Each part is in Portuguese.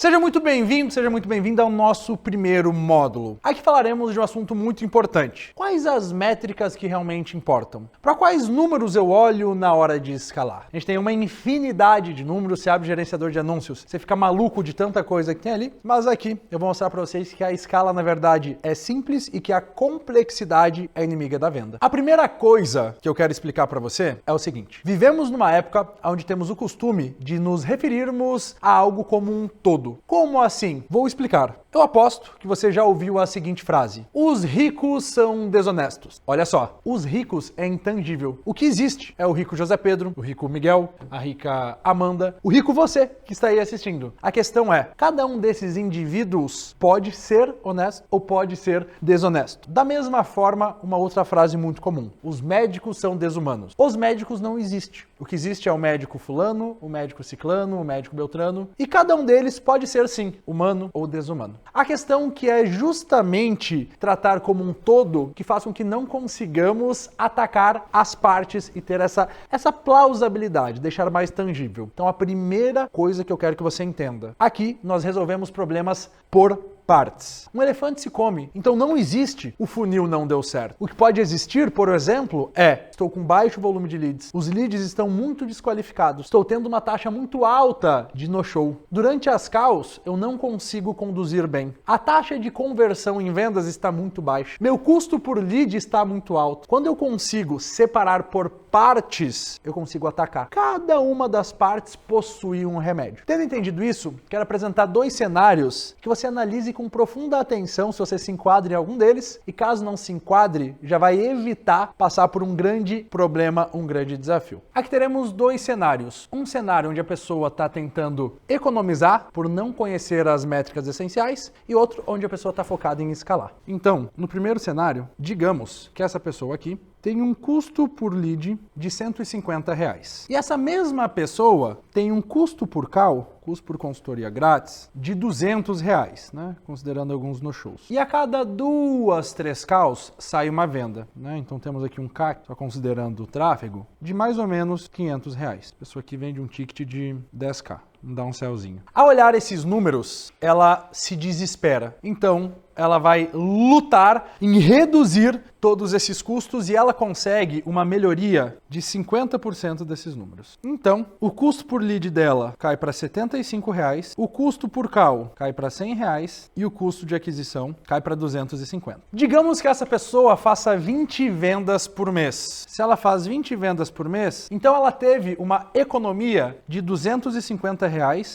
Seja muito bem-vindo, seja muito bem-vinda ao nosso primeiro módulo. Aqui falaremos de um assunto muito importante. Quais as métricas que realmente importam? Para quais números eu olho na hora de escalar? A gente tem uma infinidade de números, você abre o gerenciador de anúncios, você fica maluco de tanta coisa que tem ali, mas aqui eu vou mostrar para vocês que a escala, na verdade, é simples e que a complexidade é inimiga da venda. A primeira coisa que eu quero explicar para você é o seguinte: vivemos numa época onde temos o costume de nos referirmos a algo como um todo. Como assim? Vou explicar. Eu aposto que você já ouviu a seguinte frase: os ricos são desonestos. Olha só, os ricos é intangível. O que existe é o rico José Pedro, o rico Miguel, a rica Amanda, o rico você que está aí assistindo. A questão é, cada um desses indivíduos pode ser honesto ou pode ser desonesto. Da mesma forma, uma outra frase muito comum: os médicos são desumanos. Os médicos não existem. O que existe é o médico fulano, o médico ciclano, o médico beltrano, e cada um deles pode ser sim, humano ou desumano. A questão que é justamente tratar como um todo que faz com que não consigamos atacar as partes e ter essa plausibilidade, deixar mais tangível. Então a primeira coisa que eu quero que você entenda: aqui nós resolvemos problemas por partes. Um elefante se come, então não existe o funil não deu certo. O que pode existir, por exemplo, é: estou com baixo volume de leads, os leads estão muito desqualificados, estou tendo uma taxa muito alta de no-show. Durante as calls, eu não consigo conduzir bem. A taxa de conversão em vendas está muito baixa. Meu custo por lead está muito alto. Quando eu consigo separar por partes, eu consigo atacar. Cada uma das partes possui um remédio. Tendo entendido isso, quero apresentar dois cenários que você analise com profunda atenção se você se enquadra em algum deles, e caso não se enquadre, já vai evitar passar por um grande problema, um grande desafio. Aqui teremos dois cenários. Um cenário onde a pessoa está tentando economizar por não conhecer as métricas essenciais, e outro onde a pessoa está focada em escalar. Então, no primeiro cenário, digamos que essa pessoa aqui tem um custo por lead de R$150. E essa mesma pessoa tem um custo por call, custo por consultoria grátis, de R$200, né? Considerando alguns no-shows. E a cada 2, 3 calls sai uma venda, né? Então temos aqui um CAC, só considerando o tráfego, de mais ou menos R$500. A pessoa aqui vende um ticket de 10k. Dá um céuzinho. Ao olhar esses números, ela se desespera. Então, ela vai lutar em reduzir todos esses custos e ela consegue uma melhoria de 50% desses números. Então, o custo por lead dela cai para R$75, o custo por call cai para R$100 e o custo de aquisição cai para 250. Digamos que essa pessoa faça 20 vendas por mês. Se ela faz 20 vendas por mês, então ela teve uma economia de R$250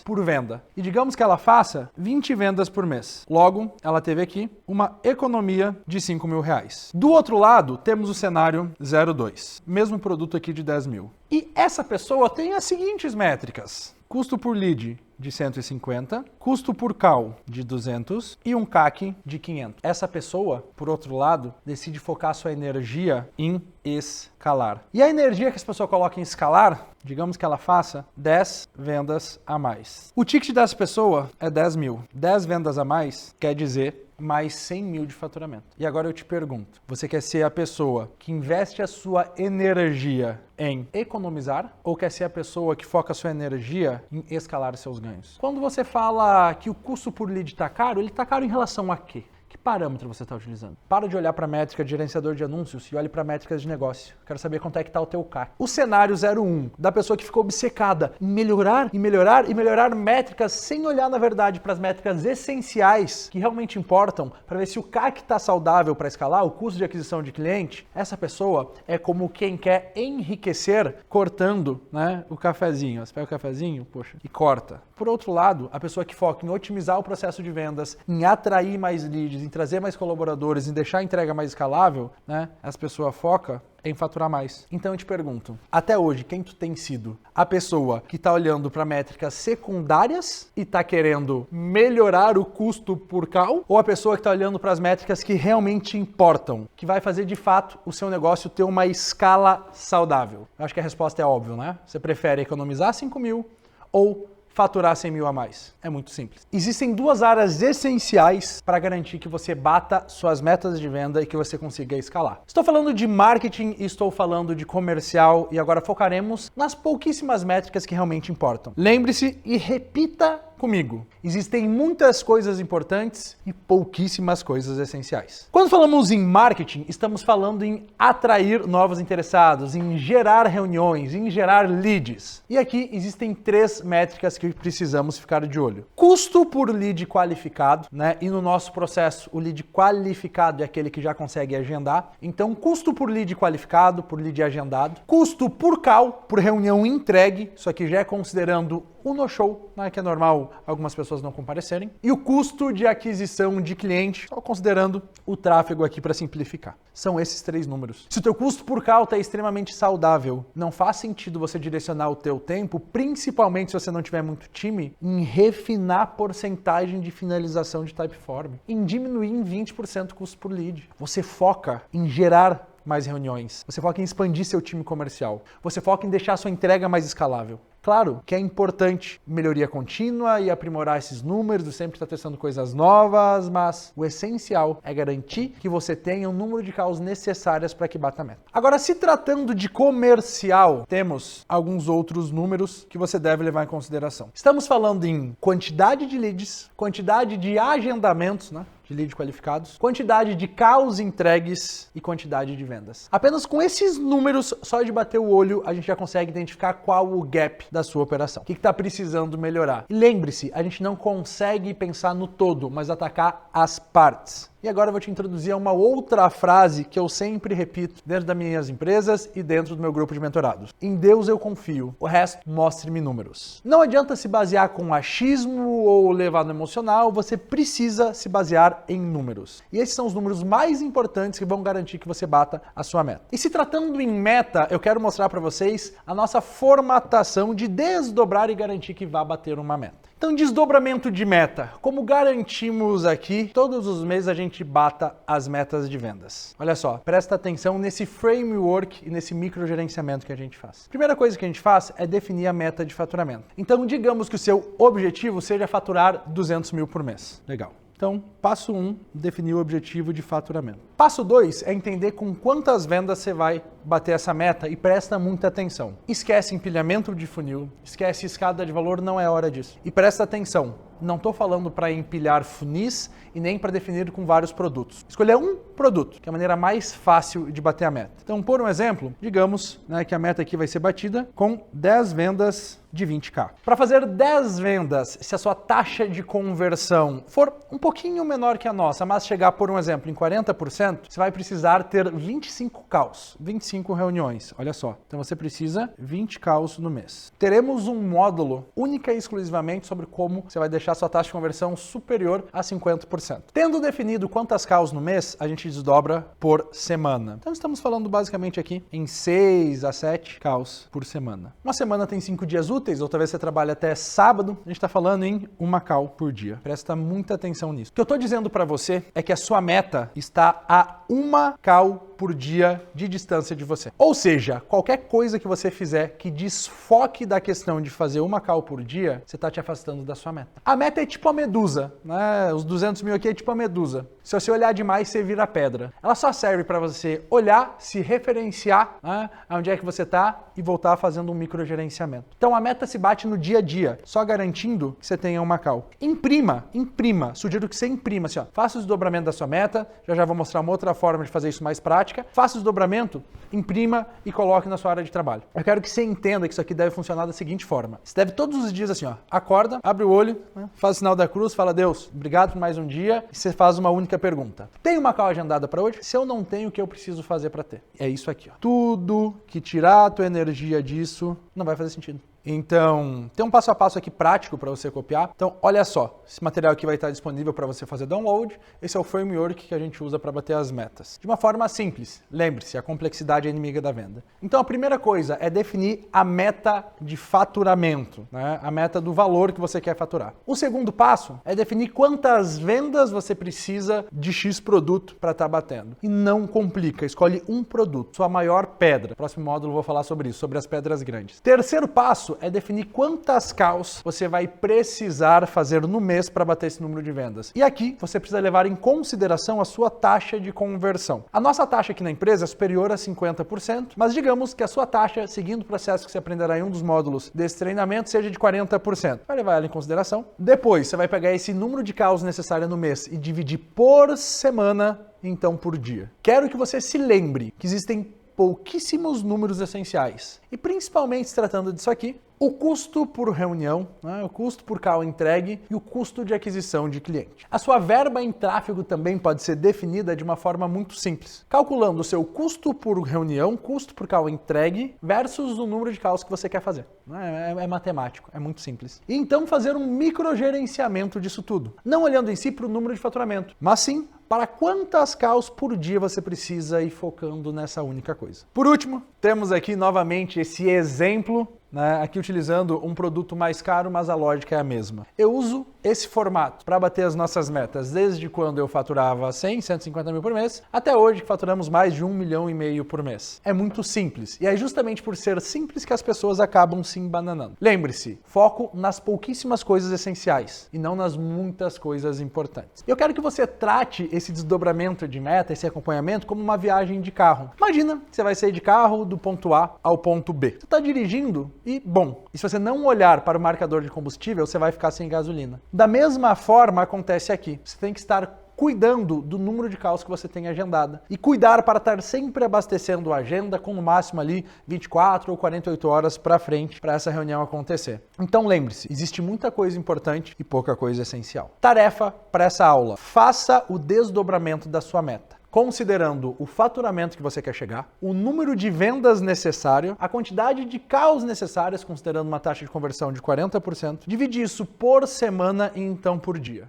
por venda. E digamos que ela faça 20 vendas por mês. Logo, ela teve aqui uma economia de R$5.000. Do outro lado, temos o cenário 02. Mesmo produto aqui de 10 mil. E essa pessoa tem as seguintes métricas: custo por lead de 150, custo por call de 200 e um CAC de 500. Essa pessoa, por outro lado, decide focar sua energia em escalar. E a energia que essa pessoa coloca em escalar, digamos que ela faça 10 vendas a mais. O ticket dessa pessoa é 10 mil. 10 vendas a mais quer dizer mais 100 mil de faturamento. E agora eu te pergunto: você quer ser a pessoa que investe a sua energia em economizar ou quer ser a pessoa que foca a sua energia em escalar seus ganhos? Quando você fala que o custo por lead está caro, ele está caro em relação a quê? Que parâmetro você está utilizando? Para de olhar para a métrica de gerenciador de anúncios e olhe para métricas de negócio. Quero saber quanto é que está o teu CAC. O cenário 01, da pessoa que ficou obcecada em melhorar e melhorar e melhorar métricas sem olhar, na verdade, para as métricas essenciais que realmente importam, para ver se o CAC está saudável para escalar, o custo de aquisição de cliente. Essa pessoa é como quem quer enriquecer cortando, né, o cafezinho. Você pega o cafezinho, poxa, e corta. Por outro lado, a pessoa que foca em otimizar o processo de vendas, em atrair mais leads, em trazer mais colaboradores, em deixar a entrega mais escalável, né? Essa pessoa foca em faturar mais. Então eu te pergunto, até hoje, quem tu tem sido? A pessoa que está olhando para métricas secundárias e está querendo melhorar o custo por call? Ou a pessoa que está olhando para as métricas que realmente importam, que vai fazer de fato o seu negócio ter uma escala saudável? Eu acho que a resposta é óbvia, né? Você prefere economizar 5 mil ou faturar 100 mil a mais? É muito simples. Existem duas áreas essenciais para garantir que você bata suas metas de venda e que você consiga escalar. Estou falando de marketing e estou falando de comercial, e agora focaremos nas pouquíssimas métricas que realmente importam. Lembre-se e repita comigo. Existem muitas coisas importantes e pouquíssimas coisas essenciais. Quando falamos em marketing, estamos falando em atrair novos interessados, em gerar reuniões, em gerar leads. E aqui existem 3 métricas que precisamos ficar de olho. Custo por lead qualificado, né? E no nosso processo, o lead qualificado é aquele que já consegue agendar. Então, custo por lead qualificado, por lead agendado. Custo por call, por reunião entregue. Isso aqui já é considerando o no-show, né, que é normal algumas pessoas não comparecerem. E o custo de aquisição de cliente, só considerando o tráfego aqui para simplificar. São esses 3 números. Se o teu custo por call está extremamente saudável, não faz sentido você direcionar o teu tempo, principalmente se você não tiver muito time, em refinar a porcentagem de finalização de Typeform, em diminuir em 20% o custo por lead. Você foca em gerar mais reuniões. Você foca em expandir seu time comercial. Você foca em deixar sua entrega mais escalável. Claro que é importante melhoria contínua e aprimorar esses números, sempre estar testando coisas novas, mas o essencial é garantir que você tenha o número de calls necessárias para que bata a meta. Agora, se tratando de comercial, temos alguns outros números que você deve levar em consideração. Estamos falando em quantidade de leads, quantidade de agendamentos, né? De leads qualificados, quantidade de calls entregues e quantidade de vendas. Apenas com esses números, só de bater o olho, a gente já consegue identificar qual o gap da sua operação. O que está precisando melhorar? E lembre-se, a gente não consegue pensar no todo, mas atacar as partes. E agora eu vou te introduzir a uma outra frase que eu sempre repito dentro das minhas empresas e dentro do meu grupo de mentorados. Em Deus eu confio, o resto mostre-me números. Não adianta se basear com achismo ou levar no emocional, você precisa se basear em números. E esses são os números mais importantes que vão garantir que você bata a sua meta. E se tratando em meta, eu quero mostrar para vocês a nossa formatação de desdobrar e garantir que vá bater uma meta. Então, desdobramento de meta. Como garantimos aqui, todos os meses a gente bata as metas de vendas. Olha só, presta atenção nesse framework e nesse microgerenciamento que a gente faz. Primeira coisa que a gente faz é definir a meta de faturamento. Então, digamos que o seu objetivo seja faturar 200 mil por mês. Legal. Então, passo 1, definir o objetivo de faturamento. Passo 2 é entender com quantas vendas você vai bater essa meta e presta muita atenção. Esquece empilhamento de funil, esquece escada de valor, não é hora disso. E presta atenção, não estou falando para empilhar funis e nem para definir com vários produtos. Escolher um produto, que é a maneira mais fácil de bater a meta. Então, por um exemplo, digamos, né, que a meta aqui vai ser batida com 10 vendas de 20k. Para fazer 10 vendas, se a sua taxa de conversão for um pouquinho menor que a nossa, mas chegar, por um exemplo, em 40%, você vai precisar ter 25 calls, 25 reuniões. Olha só. Então você precisa 20 calls no mês. Teremos um módulo única e exclusivamente sobre como você vai deixar sua taxa de conversão superior a 50%. Tendo definido quantas calls no mês, a gente desdobra por semana. Então estamos falando basicamente aqui em 6 a 7 calls por semana. Uma semana tem 5 dias úteis, ou talvez você trabalhe até sábado, a gente está falando em uma call por dia. Presta muita atenção nisso. O que eu estou dizendo para você é que a sua meta está a uma call por dia de distância de você. Ou seja, qualquer coisa que você fizer que desfoque da questão de fazer uma call por dia, você está te afastando da sua meta. A meta é tipo a medusa, né? Os 200 mil aqui é tipo a medusa. Se você olhar demais, você vira pedra. Ela só serve para você olhar, se referenciar, né, onde é que você está e voltar fazendo um microgerenciamento. Então a meta se bate no dia a dia, só garantindo que você tenha uma call. Imprima. Sugiro que você imprima, assim, ó. Faça o desdobramento da sua meta, já vou mostrar uma outra forma de fazer isso mais prática. Faça o desdobramento, imprima e coloque na sua área de trabalho. Eu quero que você entenda que isso aqui deve funcionar da seguinte forma. Você deve todos os dias assim, ó, acorda, abre o olho, né, faz o sinal da cruz, fala, Deus, obrigado por mais um dia, e você faz uma única pergunta. Tem uma call agendada para hoje? Se eu não tenho, o que eu preciso fazer para ter? É isso aqui, ó. Tudo que tirar a tua energia disso não vai fazer sentido. Então, tem um passo a passo aqui prático para você copiar. Então, olha só, esse material aqui vai estar disponível para você fazer download. Esse é o framework que a gente usa para bater as metas. De uma forma simples, lembre-se, a complexidade é inimiga da venda. Então, a primeira coisa é definir a meta de faturamento, né? A meta do valor que você quer faturar. O segundo passo é definir quantas vendas você precisa de X produto para estar batendo. E não complica, escolhe um produto, sua maior pedra. No próximo módulo eu vou falar sobre isso, sobre as pedras grandes. Terceiro passo passo é definir quantas calls você vai precisar fazer no mês para bater esse número de vendas. E aqui você precisa levar em consideração a sua taxa de conversão. A nossa taxa aqui na empresa é superior a 50%, mas digamos que a sua taxa, seguindo o processo que você aprenderá em um dos módulos desse treinamento, seja de 40%. Vai levar ela em consideração. Depois, você vai pegar esse número de calls necessária no mês e dividir por semana, então por dia. Quero que você se lembre que existem pouquíssimos números essenciais. E principalmente se tratando disso aqui, o custo por reunião, o custo por call entregue e o custo de aquisição de cliente. A sua verba em tráfego também pode ser definida de uma forma muito simples, calculando o seu custo por reunião, custo por call entregue versus o número de calls que você quer fazer. É matemático, é muito simples. E então fazer um microgerenciamento disso tudo, não olhando em si para o número de faturamento, mas sim para quantas calls por dia você precisa ir focando nessa única coisa. Por último, temos aqui novamente esse exemplo, aqui utilizando um produto mais caro, mas a lógica é a mesma. Eu uso esse formato para bater as nossas metas desde quando eu faturava 150 mil por mês, até hoje que faturamos mais de 1,5 milhão por mês. É muito simples, e é justamente por ser simples que as pessoas acabam se embananando. Lembre-se, foco nas pouquíssimas coisas essenciais, e não nas muitas coisas importantes. Eu quero que você trate esse desdobramento de meta, esse acompanhamento, como uma viagem de carro. Imagina que você vai sair de carro do ponto A ao ponto B. Você está dirigindo e se você não olhar para o marcador de combustível, você vai ficar sem gasolina. Da mesma forma acontece aqui. Você tem que estar cuidando do número de calls que você tem agendada e cuidar para estar sempre abastecendo a agenda com no máximo ali 24 ou 48 horas para frente para essa reunião acontecer. Então lembre-se, existe muita coisa importante e pouca coisa essencial. Tarefa para essa aula: faça o desdobramento da sua meta, considerando o faturamento que você quer chegar, o número de vendas necessário, a quantidade de calls necessárias, considerando uma taxa de conversão de 40%, divide isso por semana e então por dia.